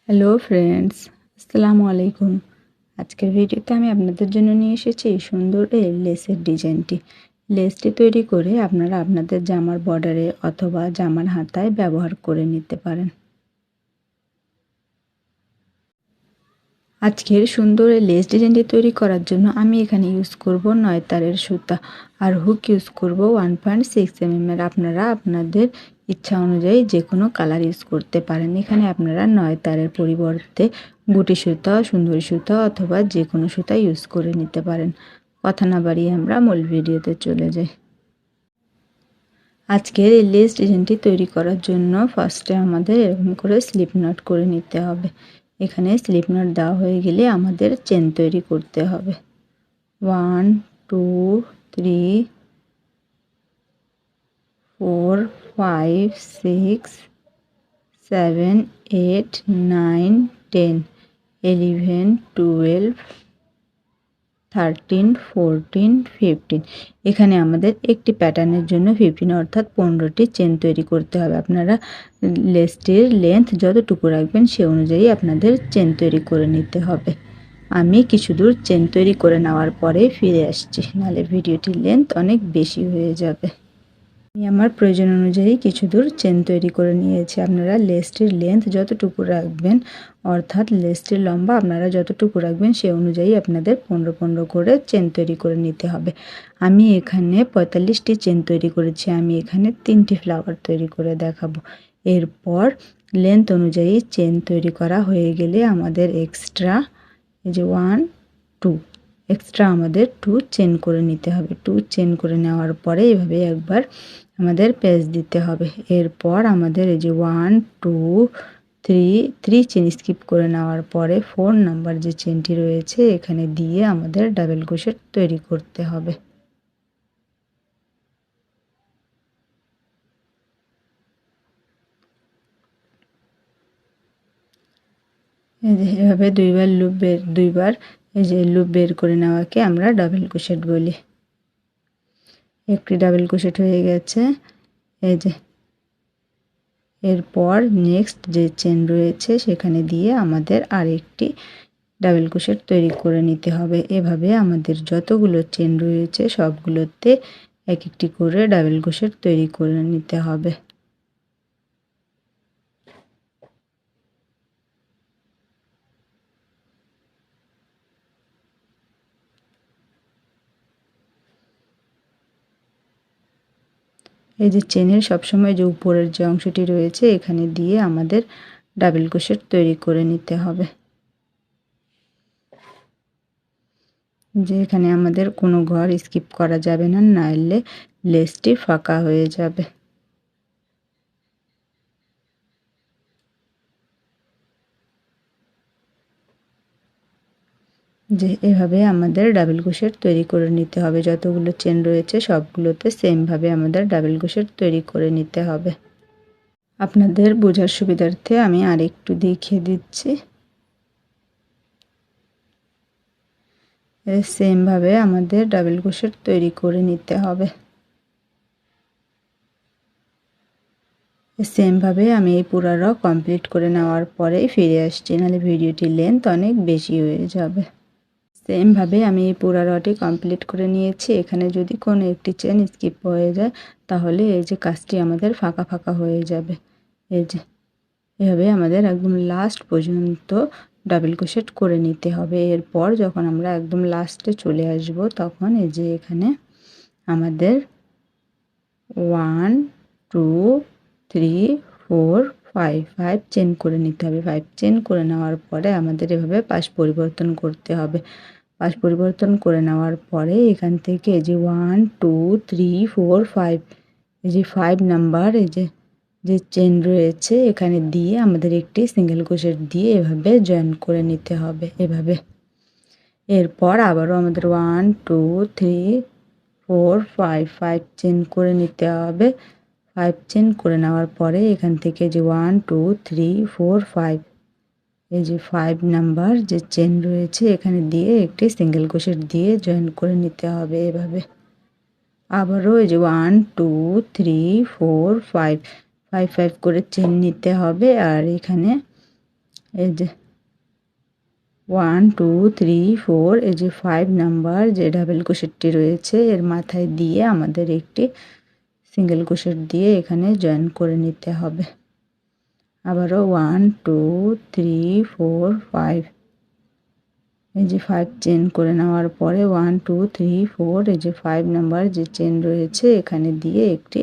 Hello friends, আসসালামু আলাইকুম। আজকের ভিডিওতে আমি আপনাদের জন্য নিয়ে এসেছি এই সুন্দর এই লেসের ডিজাইনটি। লেসটি তৈরি করে আপনারা আপনাদের জামার বর্ডারে অথবা জামার হাতায় ব্যবহার করে নিতে পারেন। আজকের সুন্দর এই লেস ডিজাইনটি তৈরি করার জন্য আমি এখানে ইউজ করব 9 তারের সুতা আর হুক ইউজ করব 1.6 mm এর। আপনারা আপনাদের ইচ্ছা অনুযায়ী যে কোনো কালার ইউজ করতে পারেন। এখানে আপনারা 9 তারের পরিবর্তে বুটি সুতা, সুন্দরী সুতা অথবা যে কোনো সুতা ইউজ করে নিতে পারেন। কথা না বাড়িয়ে আমরা মূল ভিডিওতে চলে যাই। আজকের এই লেস ডিজাইনটি তৈরি করার জন্য ফার্স্টে আমাদের এরকম করে স্লিপ নট করে নিতে হবে। এখানে স্লিপ নট দেওয়া হয়ে গেলে আমাদের চেন তৈরি করতে হবে। 1 2 3 4 5 6 7 8 9 10 11 12 13 14 15। এখানে আমাদের একটি প্যাটার্নের জন্য 15 অর্থাৎ 15টি চেন তৈরি করতে হবে। আপনারা লেসটির লেন্থ যতটুকু রাখবেন সে অনুযায়ী আপনাদের চেন তৈরি করে নিতে হবে। আমি কিছু দূর চেন তৈরি করে নেওয়ার পরে ফিরে আসছি, নাহলে ভিডিওটির লেন্থ অনেক বেশি হয়ে যাবে। আমি আমার প্রয়োজন অনুযায়ী কিছু দূর চেন তৈরি করে নিয়েছি। আপনারা লেসটির লেন্থ যতটুকু রাখবেন অর্থাৎ লেসটির লম্বা আপনারা যতটুকু রাখবেন সে অনুযায়ী আপনাদের 15 করে চেন তৈরি করে নিতে হবে। আমি এখানে 45টি চেন তৈরি করেছি। আমি এখানে 3টি ফ্লাওয়ার তৈরি করে দেখাবো। এরপর লেন্থ অনুযায়ী চেন তৈরি করা হয়ে গেলে আমাদের এক্সট্রা এই যে 1 2 এক্সট্রা আমাদের 2 চেন করে নিতে হবে। 2 চেন করে নেওয়ার পরে এভাবে একবার আমাদের পেঁচ দিতে হবে। এরপর আমাদের এই যে 1 2 3 চেন স্কিপ করে নেওয়ার পরে 4 নাম্বার যে চেনটি রয়েছে এখানে দিয়ে আমাদের ডাবল ক্রোশেট তৈরি করতে হবে। এভাবে দুইবার এই যে লুপ বের করে নেওয়াকে আমরা ডাবল ক্রোশেট বলি। একটি ডাবল ক্রোশেট হয়ে গেছে। এই যে এরপর নেক্সট যে চেন রয়েছে সেখানে দিয়ে আমাদের আরেকটি ডাবল ক্রোশেট তৈরি করে নিতে হবে। এভাবে আমাদের যতগুলো চেন রয়েছে সবগুলোতে এক একটি করে ডাবল ক্রোশেট তৈরি করে নিতে হবে। এই যে চেনের সবসময় যে উপরের যে অংশটি রয়েছে এখানে দিয়ে আমাদের ডাবল ক্রোশেট তৈরি করে নিতে হবে। যে এখানে আমাদের কোনো ঘর স্কিপ করা যাবে না, নাইলে লেসটি ফাঁকা হয়ে যাবে। যে এভাবে আমাদের ডাবল ক্রোশেট তৈরি করে নিতে হবে। যতগুলো চেন রয়েছে সবগুলোতে সেমভাবে আমাদের ডাবল ক্রোশেট তৈরি করে নিতে হবে। আপনাদের বোঝার সুবিধার্থে আমি আরেকটু দেখিয়ে দিচ্ছি। সেমভাবে আমাদের ডাবল ক্রোশেট তৈরি করে নিতে হবে। সেমভাবে আমি এই পুরো র কমপ্লিট করে নেওয়ার পরেই ফিরে আসছি, নাহলে ভিডিওটির লেন্থ অনেক বেশি হয়ে যাবে। সেমভাবে আমি এই পুরো রটি কমপ্লিট করে নিয়েছি। এখানে যদি কোনো একটি চেন স্কিপ হয়ে যায় তাহলে এই যে কাজটি আমাদের ফাঁকা ফাঁকা হয়ে যাবে। এই যে এভাবে আমাদের একদম লাস্ট পর্যন্ত ডাবল ক্রোশেট করে নিতে হবে। এরপর যখন আমরা একদম লাস্টে চলে আসব তখন এই যে এখানে আমাদের 1 2 3 4 5 চেন করে নিতে হবে। 5 চেন করে নেওয়ার পরে আমাদের এভাবে পাশ পরিবর্তন করতে হবে। পাশ পরিবর্তন করে নেওয়ার পরে এখান থেকে এই যে 1 2 3 4 5 এই যে 5 নাম্বার এই যে চেন রয়েছে এখানে দিয়ে আমাদের একটি সিঙ্গেল ক্রোশেট দিয়ে এভাবে জয়েন করে নিতে হবে এভাবে। এরপর আবারও আমাদের 1 2 3 4 5 চেন করে নিতে হবে। 5 চেন করে নেওয়ার পরে এখান থেকে যে 1 2 3 4 5 এই যে 5 নাম্বার যে চেন রয়েছে এখানে দিয়ে একটি সিঙ্গেল ক্রোশেট দিয়ে জয়েন করে নিতে হবে এভাবে। আবারও এই যে 1 2 3 4 5 করে চেন নিতে হবে। আর এখানে এই যে 1 2 3 4 এই যে 5 নাম্বার যে ডাবল ক্রোশেটটি রয়েছে এর মাথায় দিয়ে আমাদের একটি সিঙ্গেল ক্রোশেট দিয়ে এখানে জয়েন করে নিতে হবে। আবারও 1 2 3 4 5 এই যে 5 চেন করে নেওয়ার পরে 1 2 3 4 এই যে 5 নাম্বার যে চেন রয়েছে এখানে দিয়ে একটি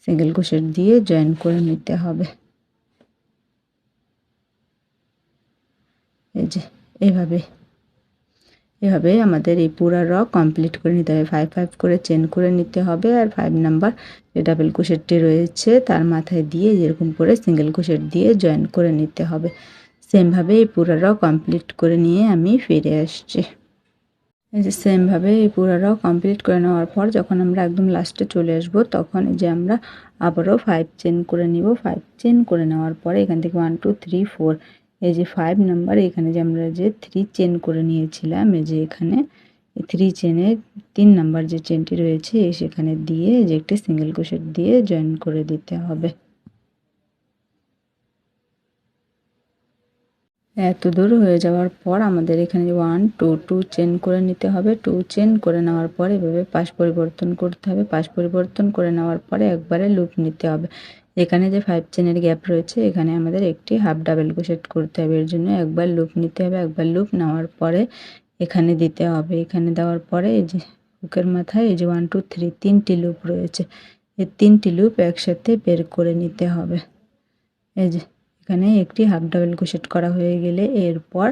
সিঙ্গেল ক্রোশেট দিয়ে জয়েন করে নিতে হবে। এই যে এভাবে আমাদের এই পুরা র কমপ্লিট করে নিতে হবে। 5 5 করে চেন করে নিতে হবে আর 5 নাম্বার যে ডাবল ক্রোশেটটি রয়েছে তার মাথায় দিয়ে এরকম করে সিঙ্গেল ক্রোশেট দিয়ে জয়েন করে নিতে হবে। সেম ভাবে এই পুরা র কমপ্লিট করে নিয়ে আমি ফিরে আসছি। এই যে সেম ভাবে এই পুরা র কমপ্লিট করে নেওয়ার পর যখন আমরা একদম লাস্টে চলে আসব তখন এই যে আমরা আবারও 5 চেন করে নিব। 5 চেন করে নেওয়ার পরে এখান থেকে 1 2 3 4 এই যে 5 নাম্বার এখানে যে আমরা যে 3 চেন করে নিয়েছিলাম এই যে এখানে 3 চেনের 3 নাম্বার যে চেনটি রয়েছে সেখানে দিয়ে যে একটি সিঙ্গেল ক্রোশেট দিয়ে জয়েন করে দিতে হবে। এত দূর হয়ে যাওয়ার পর আমাদের এখানে 1 2 2 চেন করে নিতে হবে। 2 চেন করে নেওয়ার পরে এভাবে পাশ পরিবর্তন করতে হবে। পাশ পরিবর্তন করে নেওয়ার পরে একবারে লুপ নিতে হবে। এখানে যে 5 চেনের গ্যাপ রয়েছে এখানে আমাদের একটি হাফ ডাবল ক্রোশেট করতে হবে। এর জন্য একবার লুপ নিতে হবে। একবার লুপ নেওয়ার পরে এখানে দিতে হবে। এখানে দেওয়ার পরে এই যে হুকের মাথায় এই যে 1 2 3 তিনটি লুপ রয়েছে। এই তিনটি লুপ একসাথে বের করে নিতে হবে। এই যে এখানে একটি হাফ ডাবল ক্রোশেট করা হয়ে গেলে এরপর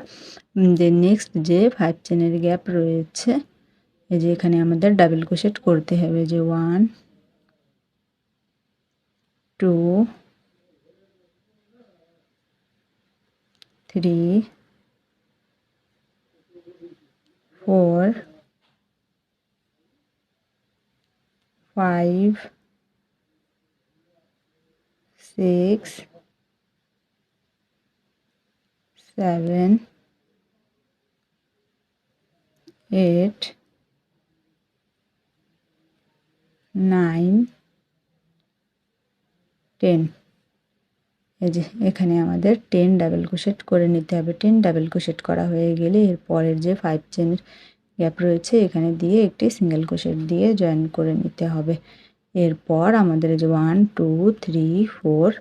যে নেক্সট যে 5 চেনের গ্যাপ রয়েছে এই যে এখানে আমাদের ডাবল ক্রোশেট করতে হবে। যে 1 2 3 4 5 6 7 8 9 10 এই যে এখানে আমাদের 10 ডাবল ক্রোশেট করে নিতে হবে। 10 ডাবল ক্রোশেট করা হয়ে গেলে এর পরের যে 5 চেনের গ্যাপ রয়েছে এখানে দিয়ে একটি সিঙ্গেল ক্রোশেট দিয়ে জয়েন করে নিতে হবে। এরপর আমাদের যে 1 2 3 4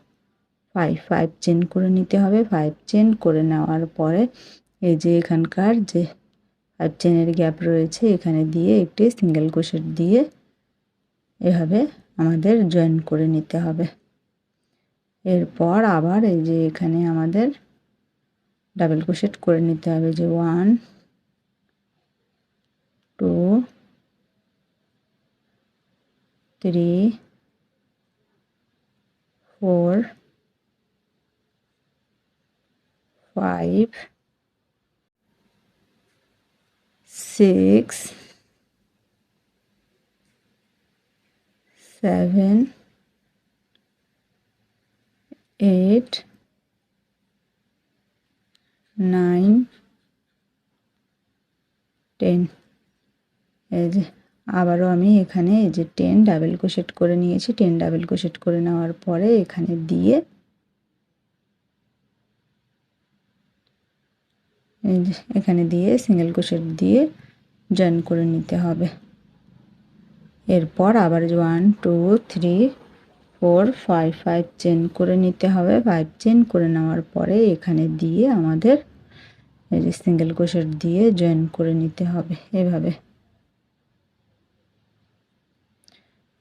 5 5 চেন করে নিতে হবে। 5 চেন করে নেওয়ার পরে এই যে এখানকার যে 5 চেনের গ্যাপ রয়েছে এখানে দিয়ে একটি সিঙ্গেল ক্রোশেট দিয়ে এভাবে আমাদের জয়েন করে নিতে হবে। এরপর আবার এই যে এখানে আমাদের ডাবল ক্রোশেট করে নিতে হবে। যে 1 2 3 4 5 6 7 8 9 10 এই যে আবারও আমি এখানে এই যে 10 ডাবল ক্রোশেট করে নিয়েছি। 10 ডাবল ক্রোশেট করে নেওয়ার পরে এখানে দিয়ে এই যে এখানে দিয়ে সিঙ্গেল ক্রোশেট দিয়ে জয়েন করে নিতে হবে। এরপর আবার 1 2 3 4 5 5 চেন করে নিতে হবে। 5 চেন করে নেওয়ার পরে এখানে দিয়ে আমাদের এই যে সিঙ্গেল ক্রোশেট দিয়ে জয়েন করে নিতে হবে এভাবে।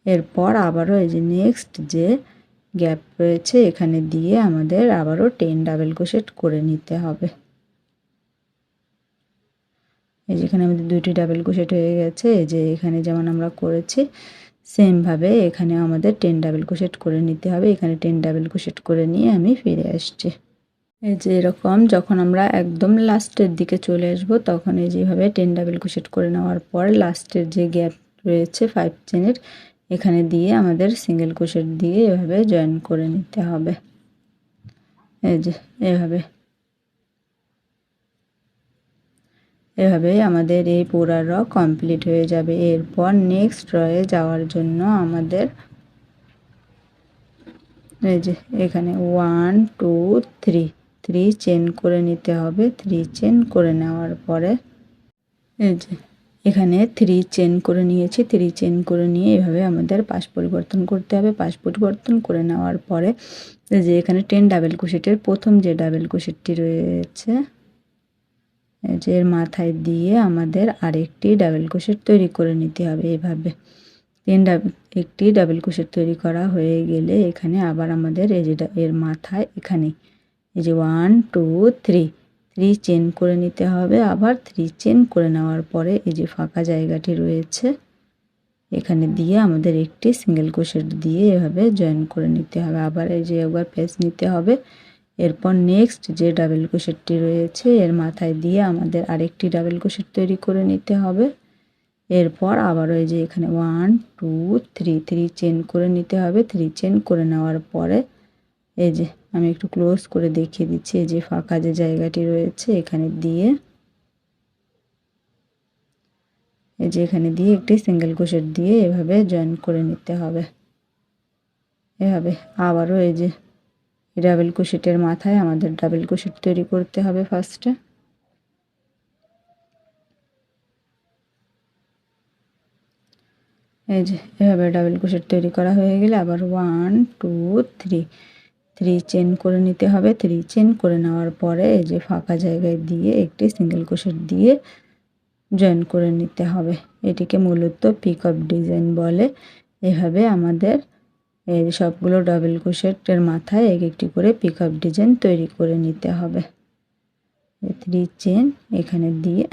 এরপর আবারও এই যে নেক্সট যে গ্যাপ রয়েছে এখানে দিয়ে আমাদের আবারও 10 ডাবল ক্রোশেট করে নিতে হবে। এই যেখানে আমাদের দুইটি ডাবল ক্রোশেট হয়ে গেছে। এই যে এখানে যেমন আমরা করেছি সেম ভাবে এখানে আমাদের 10 ডাবল ক্রোশেট করে নিতে হবে। এখানে 10 ডাবল ক্রোশেট করে নিয়ে আমি ফিরে আসছি। এই যে এরকম যখন আমরা একদম লাস্টের দিকে চলে আসব তখন এই যেভাবে 10 ডাবল ক্রোশেট করে নেওয়ার পর লাস্টের যে গ্যাপ রয়েছে 5 চেনের এখানে দিয়ে আমাদের সিঙ্গেল ক্রোশেট দিয়ে এভাবে জয়েন করে নিতে হবে। এই যে এভাবে আমাদের এই পুরা র কমপ্লিট হয়ে যাবে। এরপর নেক্সট রয়ে যাওয়ার জন্য আমাদের এই যে এখানে 1 2 3 3 চেন করে নিতে হবে। 3 চেন করে নেওয়ার পরে এই যে এখানে 3 চেন করে নিয়েছি। 3 চেন করে নিয়ে এভাবে আমাদের পাশ পরিবর্তন করতে হবে। পাশ পরিবর্তন করে নেওয়ার পরে এই যে এখানে 10 ডাবল ক্রোশেটের প্রথম যে ডাবল ক্রোশেটটি রয়েছে এই যে এর মাথায় দিয়ে আমাদের আরেকটি ডাবল ক্রোশেট তৈরি করে নিতে হবে। এভাবে একটি ডাবল ক্রোশেট তৈরি করা হয়ে গেলে এখানে আবার আমাদের এই যে এর মাথায় এখানে এই যে 1 2 3 3 চেন করে নিতে হবে। আবার 3 চেন করে নেওয়ার পরে এই যে ফাঁকা জায়গাটি রয়েছে এখানে দিয়ে আমাদের একটি সিঙ্গেল ক্রোশেট দিয়ে এভাবে জয়েন করে নিতে হবে। আবার এই যে একবার পেঁচ নিতে হবে। এরপর নেক্সট যে ডাবল ক্রোশেটটি রয়েছে এর মাথায় দিয়ে আমাদের আরেকটি ডাবল ক্রোশেট তৈরি করে নিতে হবে। এরপর আবারও এই যে এখানে 1 2 3 3 চেন করে নিতে হবে। 3 চেন করে নেওয়ার পরে এই যে আমি একটু ক্লোজ করে দেখিয়ে দিচ্ছি। এই যে ফাঁকা যে জায়গাটি রয়েছে এখানে দিয়ে এই যে এখানে দিয়ে একটি সিঙ্গেল ক্রোশেট দিয়ে এভাবে জয়েন করে নিতে হবে। এভাবে আবারও এই যে ডাবল ক্রোশেটের মাথায় আমাদের ডাবল ক্রোশেট তৈরি করতে হবে ফার্স্টে। এই যে এভাবে ডাবল ক্রোশেট তৈরি করা হয়ে গেলে আবার 1 2 3 3 চেন করে নিতে হবে। 3 চেন করে নেওয়ার পরে এই যে ফাঁকা জায়গায় দিয়ে একটি সিঙ্গেল ক্রোশেট দিয়ে জয়েন করে নিতে হবে। এটিকে মূলত পিকআপ ডিজাইন বলে। এভাবে আমাদের এই সবগুলো ডাবল ক্রোশেটের মাথায় এক একটি করে পিকআপ ডিজাইন তৈরি করে নিতে হবে। 3 চেন এখানে দিয়ে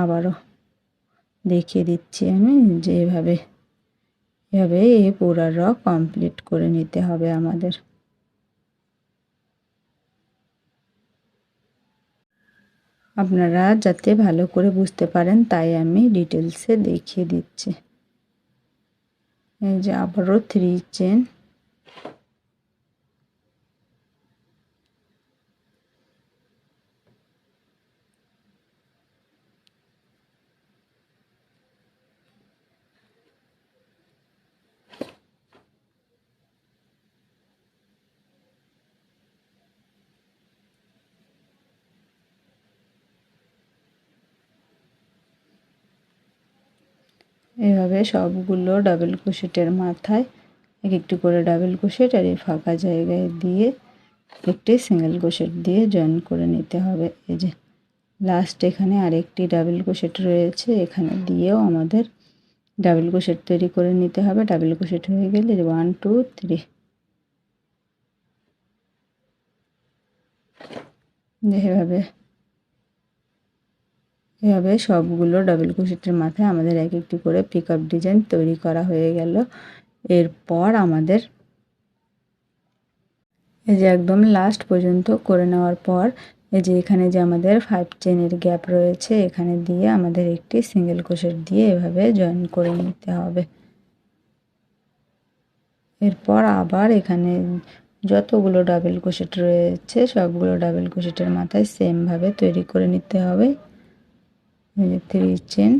আবারও দেখিয়ে দিচ্ছি আমি যে এভাবে এই পুরো র কমপ্লিট করে নিতে হবে আমাদের। আপনারা যাতে ভালো করে বুঝতে পারেন তাই আমি ডিটেলসে দেখিয়ে দিচ্ছি। এই যে আবারও 3 চেন এভাবে সবগুলো ডাবল ক্রোশেটের মাথায় এক একটু করে ডাবল ক্রোশেট আর এই ফাঁকা জায়গায় দিয়ে একটি সিঙ্গেল ক্রোশেট দিয়ে জয়েন করে নিতে হবে। এই যে লাস্ট এখানে আরেকটি ডাবল ক্রোশেট রয়েছে এখানে দিয়েও আমাদের ডাবল ক্রোশেট তৈরি করে নিতে হবে। ডাবল ক্রোশেট হয়ে গেলে 1 2 3 এভাবে সবগুলো ডাবল ক্রোশেটের মাথায় আমাদের এক একটি করে পিকআপ ডিজাইন তৈরি করা হয়ে গেল। এরপর আমাদের এই যে একদম লাস্ট পর্যন্ত করে নেওয়ার পর এই যে এখানে যে আমাদের 5 চেনের গ্যাপ রয়েছে এখানে দিয়ে আমাদের একটি সিঙ্গেল ক্রোশেট দিয়ে এভাবে জয়েন করে নিতে হবে। এরপর আবার এখানে যতগুলো ডাবল ক্রোশেট রয়েছে সবগুলো ডাবল ক্রোশেটের মাথায় সেম ভাবে তৈরি করে নিতে হবে। এই যে 3 চেন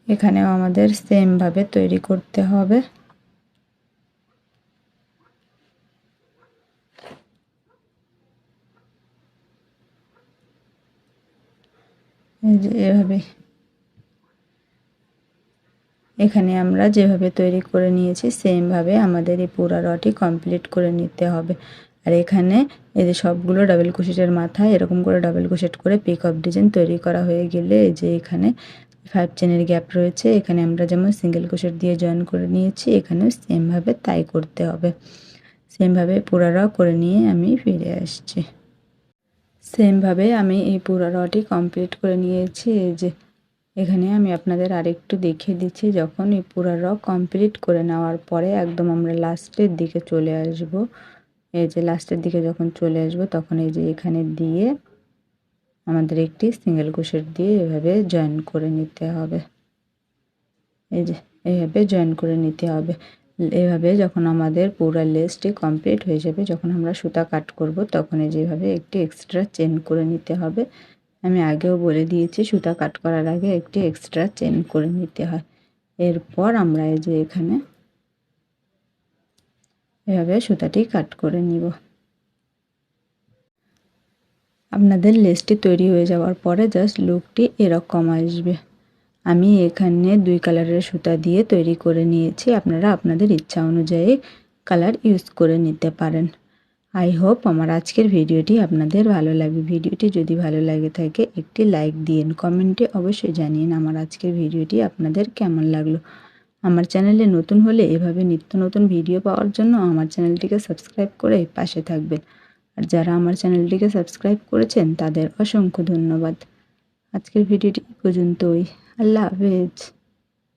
এখানেও আমাদের সেম ভাবে তৈরি করতে হবে। এই যে এভাবে এখানে আমরা যেভাবে তৈরি করে নিয়েছি সেম ভাবে আমাদের এই পুরো রটি কমপ্লিট করে নিতে হবে। আর এখানে এই যে সবগুলো ডাবল ক্রোশেটের মাথায় এরকম করে ডাবল ক্রোশেট করে পিকআপ ডিজাইন তৈরি করা হয়ে গেলে এই যে এখানে 5 চেনের গ্যাপ রয়েছে এখানে আমরা যেমন সিঙ্গেল ক্রোশেট দিয়ে জয়েন করে নিয়েছি এখানেও সেম ভাবে তাই করতে হবে। সেম ভাবে পুরো র করে নিয়ে আমি ফিরে আসছি। সেম ভাবে আমি এই পুরো রটি কমপ্লিট করে নিয়েছি। এই যে এখানে আমি আপনাদের আরেকটু দেখিয়ে দিচ্ছি যখন এই পুরো র কমপ্লিট করে নেওয়ার পরে একদম আমরা লাস্টের দিকে চলে আসব। এই যে লাস্টের দিকে যখন চলে আসব তখন এই যে এখানে দিয়ে আমাদের একটি সিঙ্গেল ক্রোশেট দিয়ে এভাবে জয়েন করে নিতে হবে। এই যে এইভাবে জয়েন করে নিতে হবে। এভাবে যখন আমাদের পুরো লেসটি কমপ্লিট হয়ে যাবে, যখন আমরা সুতা কাট করব তখন যেভাবে একটি এক্সট্রা চেন করে নিতে হবে। আমি আগেও বলে দিয়েছি সুতা কাট করার আগে একটি এক্সট্রা চেন করে নিতে হয়। এরপর আমরা এই যে এখানে এভাবে সুতাটি কাট করে নিব। আপনাদের লেসটি তৈরি হয়ে যাওয়ার পরে জাস্ট লুকটি এরকম আসবে। আমি এখানে 2 কালারের সুতা দিয়ে তৈরি করে নিয়েছি, আপনারা আপনাদের ইচ্ছা অনুযায়ী কালার ইউজ করে নিতে পারেন। আই হোপ আমার আজকের ভিডিওটি আপনাদের ভালো লাগবে। ভিডিওটি যদি ভালো লাগে থাকে একটি লাইক দিন, কমেন্টে অবশ্যই জানিয়ে আমার আজকের ভিডিওটি আপনাদের কেমন লাগলো। আমার চ্যানেলে নতুন হলে এভাবে নিত্য নতুন ভিডিও পাওয়ার জন্য আমার চ্যানেলটিকে সাবস্ক্রাইব করে পাশে থাকবেন। আর যারা আমার চ্যানেলটিকে সাবস্ক্রাইব করেছেন তাদের অসংখ্য ধন্যবাদ। আজকের ভিডিওটি পর্যন্তই। আল্লাহ হাফেজ।